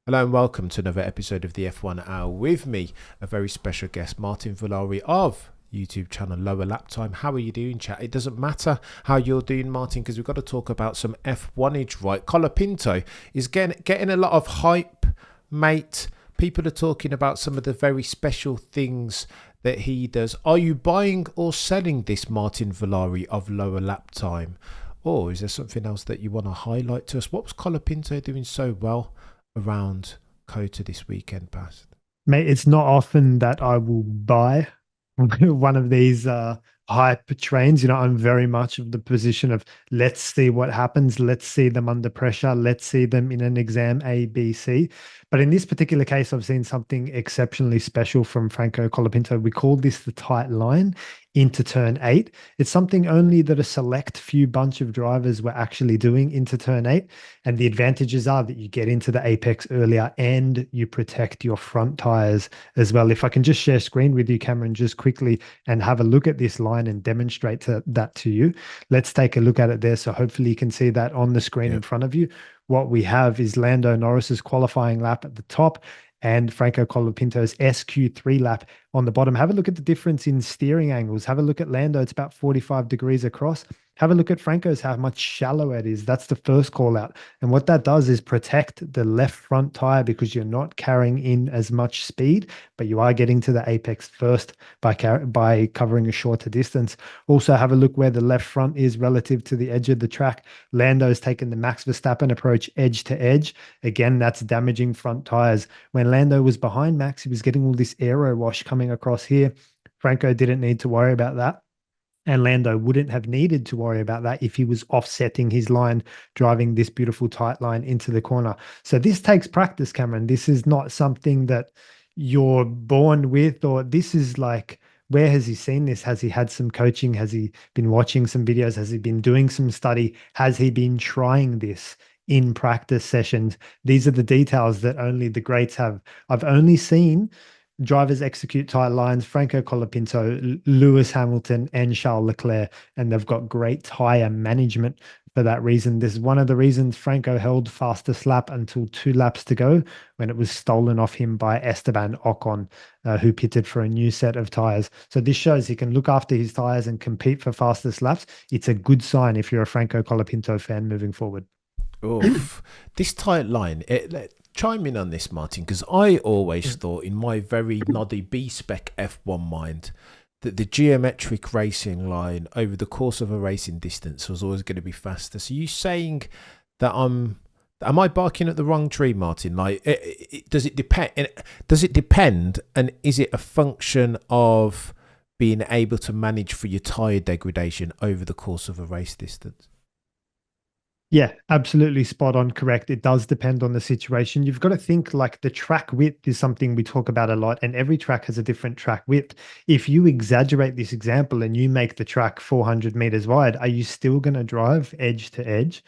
Hello and welcome to another episode of the F1 Hour with me, a very special guest, Martin Villari of YouTube channel Lower Lap Time. How are you doing, chat? It doesn't matter how you're doing, Martin, because we've got to talk about some F1age, right? Colapinto is getting a lot of hype, mate. People are talking about some of the very special things that he does. Are you buying or selling this Martin Villari of Lower Lap Time? Or is there something else that you want to highlight to us? What was Colapinto doing so well around Kota this weekend past? Mate, it's not often that I will buy one of these hype trains. I'm very much of the position of let's see what happens. Let's see them under pressure. Let's see them in an exam A, B, C. But in this particular case, I've seen something exceptionally special from Franco Colapinto. We call this the tight line into turn eight. It's something only that a select few bunch of drivers were actually doing into turn eight. And the advantages are that you get into the apex earlier and you protect your front tires as well. If I can just share screen with you, Cameron, just quickly and have a look at this line and demonstrate that to you. Let's take a look at it there. So hopefully you can see that on the screen in Yep. front of you. What we have is Lando Norris's qualifying lap at the top and Franco Colapinto's SQ3 lap on the bottom. Have a look at the difference in steering angles. Have a look at Lando. It's about 45 degrees across. Have a look at Franco's, how much shallower it is. That's the first call out. And what that does is protect the left front tire because you're not carrying in as much speed, but you are getting to the apex first by covering a shorter distance. Also, have a look where the left front is relative to the edge of the track. Lando's taken the Max Verstappen approach edge to edge. Again, that's damaging front tires. When Lando was behind Max, he was getting all this aero wash coming across here. Franco didn't need to worry about that. And Lando wouldn't have needed to worry about that if he was offsetting his line, driving this beautiful tight line into the corner. So this takes practice, Cameron. This is not something that you're born with, or this is like, where has he seen this? Has he had some coaching? Has he been watching some videos? Has he been doing some study? Has he been trying this in practice sessions? These are the details that only the greats have. I've only seen drivers execute tight lines, Franco Colapinto, Lewis Hamilton, and Charles Leclerc, and they've got great tire management for that reason. This is one of the reasons Franco held fastest lap until 2 laps to go when it was stolen off him by Esteban Ocon, who pitted for a new set of tires. So this shows he can look after his tires and compete for fastest laps. It's a good sign if you're a Franco Colapinto fan moving forward. Oof. This tight line, chime in on this, Martin, because I always thought in my very noddy B spec F1 mind that the geometric racing line over the course of a racing distance was always going to be faster. So you saying that am I barking at the wrong tree, Martin? Like, does it depend? Does it depend, and is it a function of being able to manage for your tire degradation over the course of a race distance? Yeah, absolutely spot on. Correct. It does depend on the situation. You've got to think like the track width is something we talk about a lot, and every track has a different track width. If you exaggerate this example and you make the track 400 meters wide, are you still going to drive edge to edge?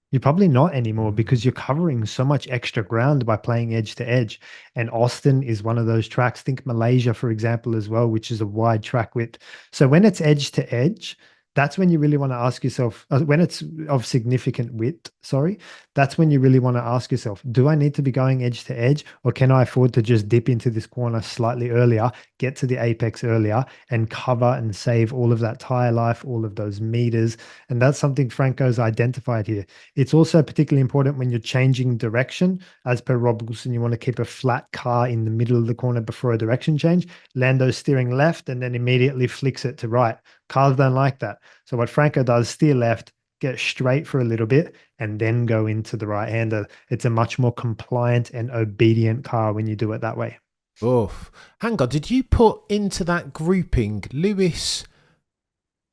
You're probably not anymore Mm. because you're covering so much extra ground by playing edge to edge. And Austin is one of those tracks. Think Malaysia, for example, as well, which is a wide track width. So when it's edge to edge, that's when you really want to ask yourself, when it's of significant width, sorry, that's when you really want to ask yourself, do I need to be going edge to edge, or can I afford to just dip into this corner slightly earlier, get to the apex earlier, and cover and save all of that tire life, all of those meters? And that's something Franco's identified here. It's also particularly important when you're changing direction. As per Rob Wilson, you want to keep a flat car in the middle of the corner before a direction change. Lando's steering left and then immediately flicks it to right. Cars don't like that. So what Franco does, steer left, get straight for a little bit, and then go into the right hander. It's a much more compliant and obedient car when you do it that way. Oh, hang on. Did you put into that grouping Lewis,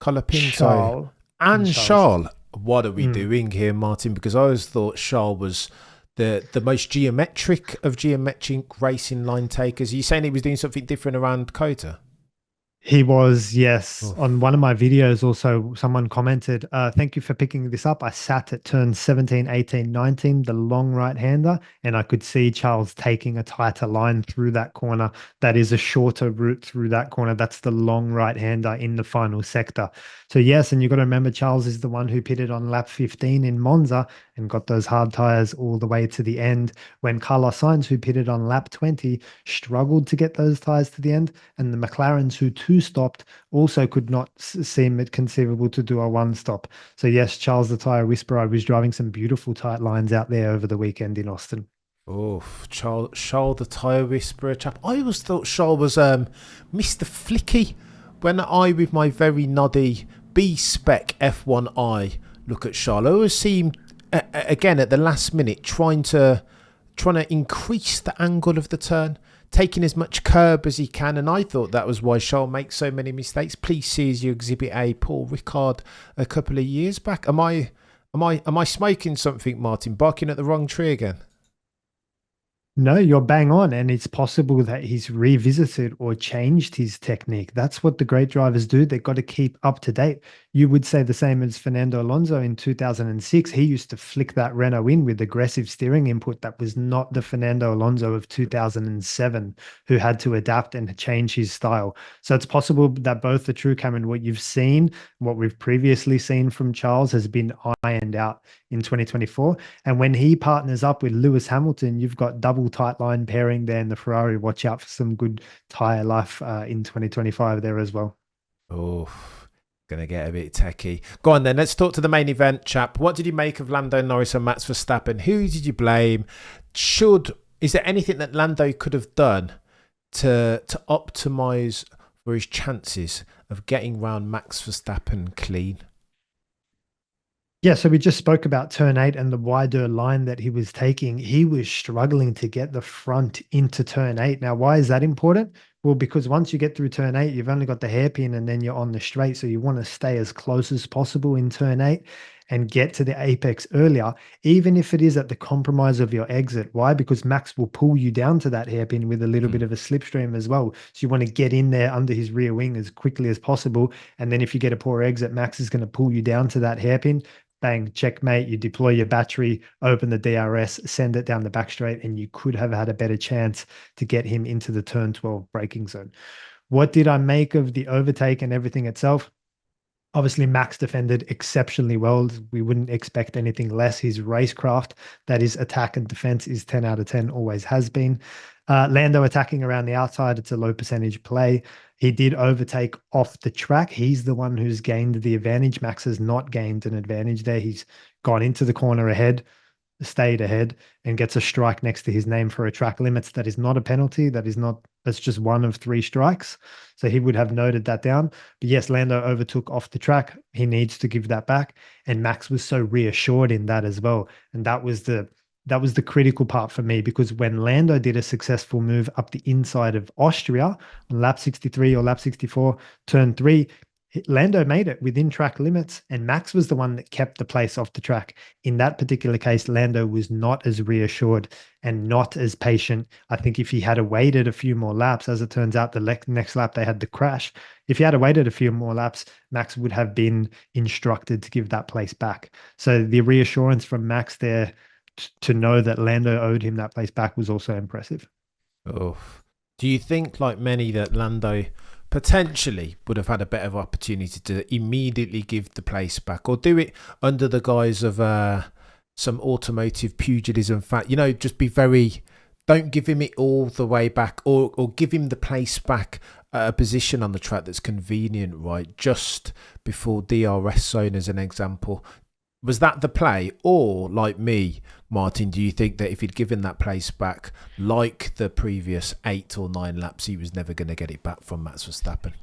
Colapinto, Charles and and Charles. Charles? What are we Mm. doing here, Martin? Because I always thought Charles was the most geometric of geometric racing line takers. Are you saying he was doing something different around Kota? He was, yes. On Oof. one of my videos, also, someone commented, thank you for picking this up. I sat at turn 17, 18, 19, the long right hander, and I could see Charles taking a tighter line through that corner. That is a shorter route through that corner. That's the long right hander in the final sector. So, yes, and you've got to remember, Charles is the one who pitted on lap 15 in Monza and got those hard tires all the way to the end when Carlos Sainz, who pitted on lap 20, struggled to get those tires to the end, and the McLarens who two stopped also could not seem it conceivable to do a one stop. So yes, Charles the Tire Whisperer was driving some beautiful tight lines out there over the weekend in Austin. Oh, Charles the Tyre Whisperer chap. I always thought Charles was Mr. Flicky. When I, with my very noddy B spec F1i, look at Charles, I always see him again at the last minute trying to increase the angle of the turn, taking as much curb as he can. And I thought that was why Charles makes so many mistakes. Please see as you exhibit A, Paul Ricard a couple of years back. Am I smoking something, Martin? Barking at the wrong tree again? No, you're bang on. And it's possible that he's revisited or changed his technique. That's what the great drivers do. They've got to keep up to date. You would say the same as Fernando Alonso in 2006. He used to flick that Renault in with aggressive steering input. That was not the Fernando Alonso of 2007 who had to adapt and change his style. So it's possible that both are true, Cameron. What you've seen, what we've previously seen from Charles has been ironed out in 2024. And when he partners up with Lewis Hamilton, you've got double tight line pairing there in the Ferrari. Watch out for some good tire life in 2025 there as well. Oh, gonna get a bit techie. Go on then. Let's talk to the main event, chap. What did you make of Lando Norris and Max Verstappen? Who did you blame? Is there anything that Lando could have done to optimize for his chances of getting round Max Verstappen clean? Yeah, so we just spoke about turn eight and the wider line that he was taking. He was struggling to get the front into turn eight. Now, why is that important? Well, because once you get through turn eight, you've only got the hairpin and then you're on the straight. So you want to stay as close as possible in turn eight and get to the apex earlier, even if it is at the compromise of your exit. Why? Because Max will pull you down to that hairpin with a little bit of a slipstream as well. So you want to get in there under his rear wing as quickly as possible. And then if you get a poor exit, Max is going to pull you down to that hairpin. Bang, checkmate. You deploy your battery, open the DRS, send it down the back straight, and you could have had a better chance to get him into the turn 12 braking zone. What did I make of the overtake and everything itself? Obviously, Max defended exceptionally well. We wouldn't expect anything less. His racecraft, that is attack and defense, is 10 out of 10, always has been. Lando attacking around the outside, it's a low percentage play. He did overtake off the track. He's the one who's gained the advantage. Max has not gained an advantage there. He's gone into the corner ahead, stayed ahead, and gets a strike next to his name for a track limits. That is not a penalty. That's just one of three strikes. So he would have noted that down. But yes, Lando overtook off the track. He needs to give that back. And Max was so reassured in that as well. And that was the critical part for me, because when Lando did a successful move up the inside of Austria on lap 63 or lap 64, turn three, Lando made it within track limits, and Max was the one that kept the place off the track. In that particular case, Lando was not as reassured and not as patient. I think if he had waited a few more laps, as it turns out, the next lap they had the crash. If he had waited a few more laps, Max would have been instructed to give that place back. So the reassurance from Max there to know that Lando owed him that place back was also impressive. Oh, do you think, like many, that Lando potentially would have had a better opportunity to immediately give the place back, or do it under the guise of some automotive pugilism just be very, don't give him it all the way back, or give him the place back at a position on the track that's convenient, right, just before DRS zone as an example? Was that the play? Or, like me, Martin, do you think that if he'd given that place back, like the previous 8 or 9 laps, he was never going to get it back from Max Verstappen?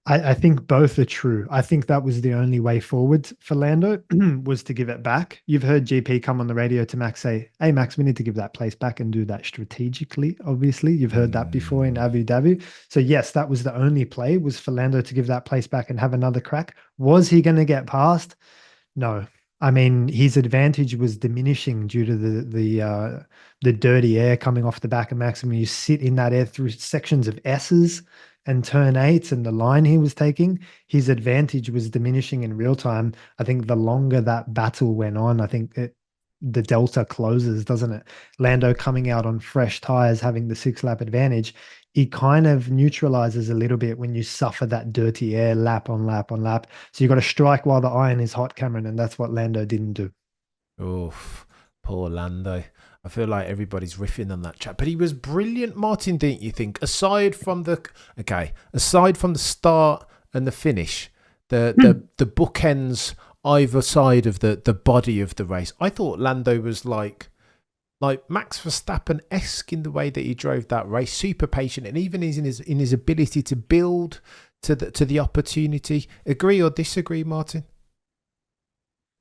I think both are true. I think that was the only way forward for Lando was to give it back. You've heard GP come on the radio to Max say, "Hey Max, we need to give that place back and do that strategically." Obviously, you've heard that before in Abu Dhabi. So yes, that was the only play, was for Lando to give that place back and have another crack. Was he going to get past? No. I mean, his advantage was diminishing due to the dirty air coming off the back of Max. When you sit in that air through sections of S's, and turn eights and the line he was taking, his advantage was diminishing in real time. I think the longer that battle went on, the delta closes, doesn't it? Lando coming out on fresh tires, having the 6 lap advantage, it kind of neutralizes a little bit when you suffer that dirty air lap on lap on lap. So you got to strike while the iron is hot, Cameron, and that's what Lando didn't do. Oof, poor Lando. I feel like everybody's riffing on that chat, but he was brilliant, Martin. Didn't you think? Aside from the start and the finish, the bookends either side of the body of the race, I thought Lando was like Max Verstappen-esque in the way that he drove that race, super patient, and even in his ability to build to the opportunity. Agree or disagree, Martin?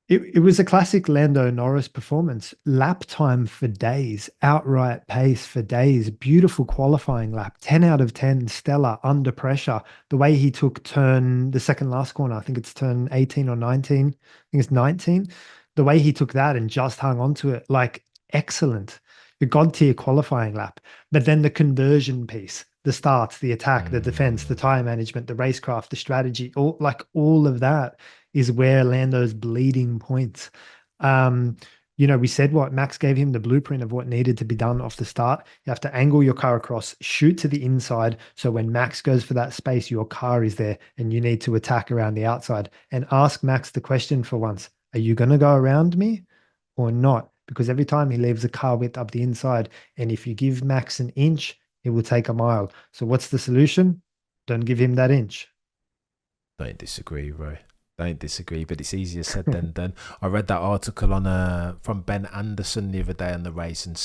It was a classic Lando Norris performance. Lap time for days, outright pace for days, beautiful qualifying lap, 10 out of 10, stellar, under pressure. The way he took the second last corner, I think it's turn 18 or 19, I think it's 19. The way he took that and just hung on to it, like excellent. The God tier qualifying lap. But then the conversion piece, the starts, the attack, the defense, the tire management, the racecraft, the strategy, all of that is where Lando's bleeding points. We said what Max gave him the blueprint of what needed to be done off the start. You have to angle your car across, shoot to the inside. So when Max goes for that space, your car is there and you need to attack around the outside and ask Max the question for once. Are you going to go around me or not? Because every time he leaves a car width up the inside, and if you give Max an inch, it will take a mile. So what's the solution? Don't give him that inch. Don't disagree, Roy. Don't disagree, but it's easier said than done. I read that article from Ben Anderson the other day on the race, and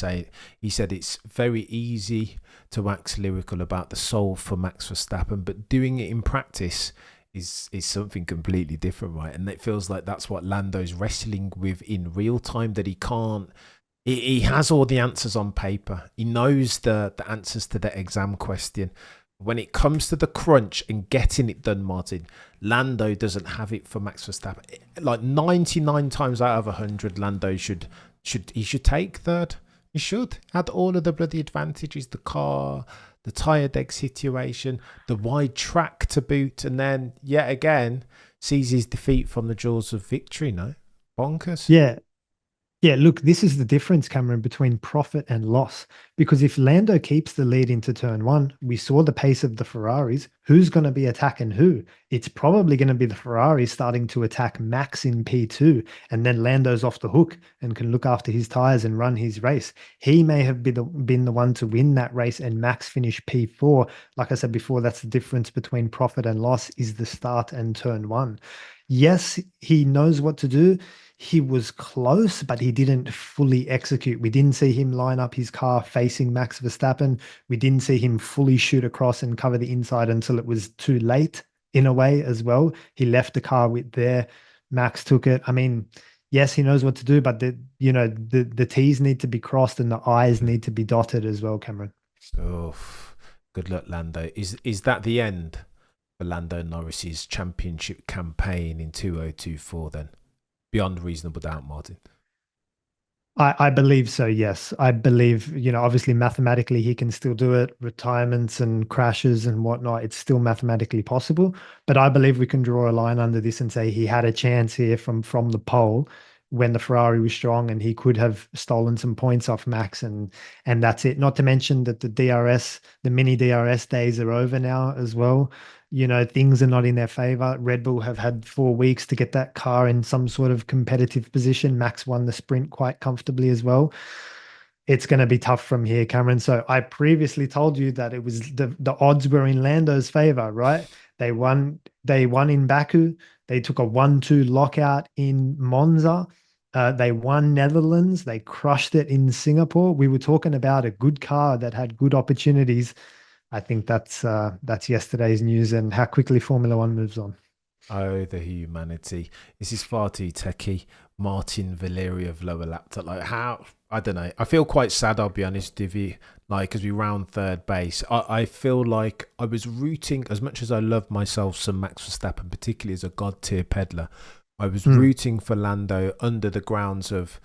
he said it's very easy to wax lyrical about the soul for Max Verstappen, but doing it in practice is something completely different, right? And it feels like that's what Lando's wrestling with in real time, that he can't. He has all the answers on paper. He knows the answers to the exam question. When it comes to the crunch and getting it done, Martin, Lando doesn't have it for Max Verstappen. Like 99 times out of 100, Lando should take third. He should. Had all of the bloody advantages, the car, the tyre deck situation, the wide track to boot, and then yet again sees his defeat from the jaws of victory. No? Bonkers. Yeah. Yeah, look, this is the difference, Cameron, between profit and loss. Because if Lando keeps the lead into turn one, we saw the pace of the Ferraris. Who's going to be attacking who? It's probably going to be the Ferraris starting to attack Max in P2, and then Lando's off the hook and can look after his tires and run his race. He may have been the one to win that race and Max finish P4. Like I said before, that's the difference between profit and loss, is the start and turn one. Yes, he knows what to do. He was close, but he didn't fully execute. We didn't see him line up his car facing Max Verstappen. We didn't see him fully shoot across and cover the inside until it was too late, in a way, as well. He left the car with there. Max took it. I mean, yes, he knows what to do, but the T's need to be crossed and the I's need to be dotted as well, Cameron. Oh, good luck, Lando. Is that the end for Lando Norris's championship campaign in 2024 then? Beyond reasonable doubt, Martin. I believe so, yes. I believe, obviously mathematically he can still do it. Retirements and crashes and whatnot, it's still mathematically possible. But I believe we can draw a line under this and say he had a chance here from the pole when the Ferrari was strong, and he could have stolen some points off Max, and that's it. Not to mention that the mini DRS days are over now as well. Things are not in their favor. Red Bull have had 4 weeks to get that car in some sort of competitive position. Max won the sprint quite comfortably as well. It's going to be tough from here, Cameron. So I previously told you that it was the odds were in Lando's favor, right? They won in Baku. They took a 1-2 lockout in Monza. They won Netherlands. They crushed it in Singapore. We were talking about a good car that had good opportunities. I think that's yesterday's news and how quickly Formula One moves on. Oh, the humanity. This is far too techie. Martin Valeri of Lower Laptop. I don't know. I feel quite sad, I'll be honest with you. As we round third base, I feel like I was rooting, as much as I love myself some Max Verstappen, particularly as a God tier peddler, I was rooting for Lando under the grounds of,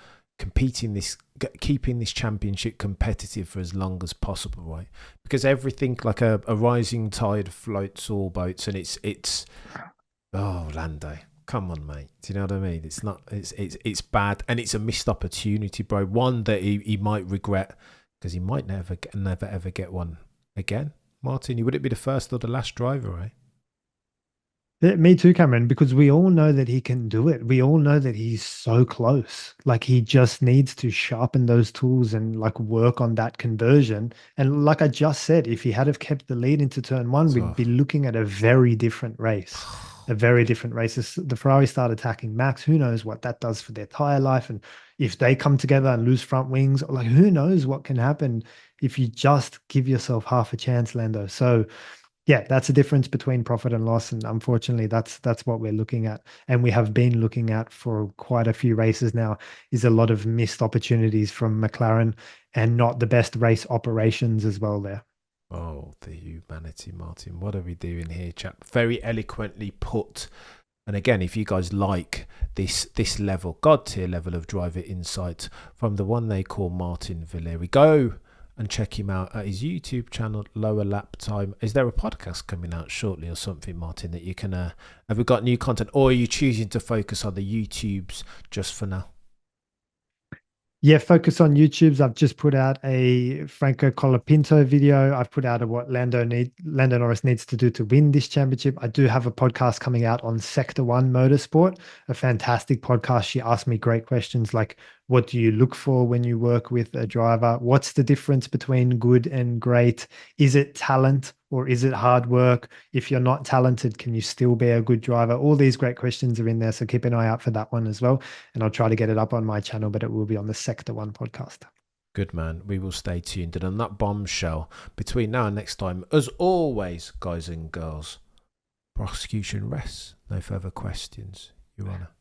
keeping this championship competitive for as long as possible, right? Because everything, like a rising tide floats all boats, and it's oh, Lando, come on, mate. Do you know what I mean? It's bad, and it's a missed opportunity, bro. One that he might regret, because he might never ever get one again. Martin, you wouldn't be the first or the last driver, right? Yeah, me too, Cameron, because we all know that he can do it. We all know that he's so close. Like he just needs to sharpen those tools and like work on that conversion. And like I just said, if he had have kept the lead into turn one, we'd So, be looking at a very different race. A very different race. The Ferrari start attacking Max. Who knows what that does for their tire life? And if they come together and lose front wings, like who knows what can happen if you just give yourself half a chance, Lando. So yeah, that's a difference between profit and loss, and unfortunately, that's what we're looking at, and we have been looking at for quite a few races now. Is a lot of missed opportunities from McLaren, and not the best race operations as well. There. oh, the humanity, Martin. What are we doing here, chap? Very eloquently put. And again, if you guys like this level, God tier level of driver insight from the one they call Martin Valeri, go and check him out at his YouTube channel, Lower Lap Time. Is there a podcast coming out shortly or something, Martin, that you can, have we got new content, or are you choosing to focus on the YouTubes just for now? Yeah, focus on YouTube's. I've just put out a Franco Colapinto video. I've put out what Lando Norris needs to do to win this championship. I do have a podcast coming out on Sector 1 Motorsport, a fantastic podcast. She asked me great questions like, what do you look for when you work with a driver? What's the difference between good and great? Is it talent or is it hard work? If you're not talented, can you still be a good driver? All these great questions are in there. So keep an eye out for that one as well. And I'll try to get it up on my channel, but it will be on the Sector 1 podcast. Good man. We will stay tuned. And on that bombshell, between now and next time, as always, guys and girls, prosecution rests. No further questions, Your Honour.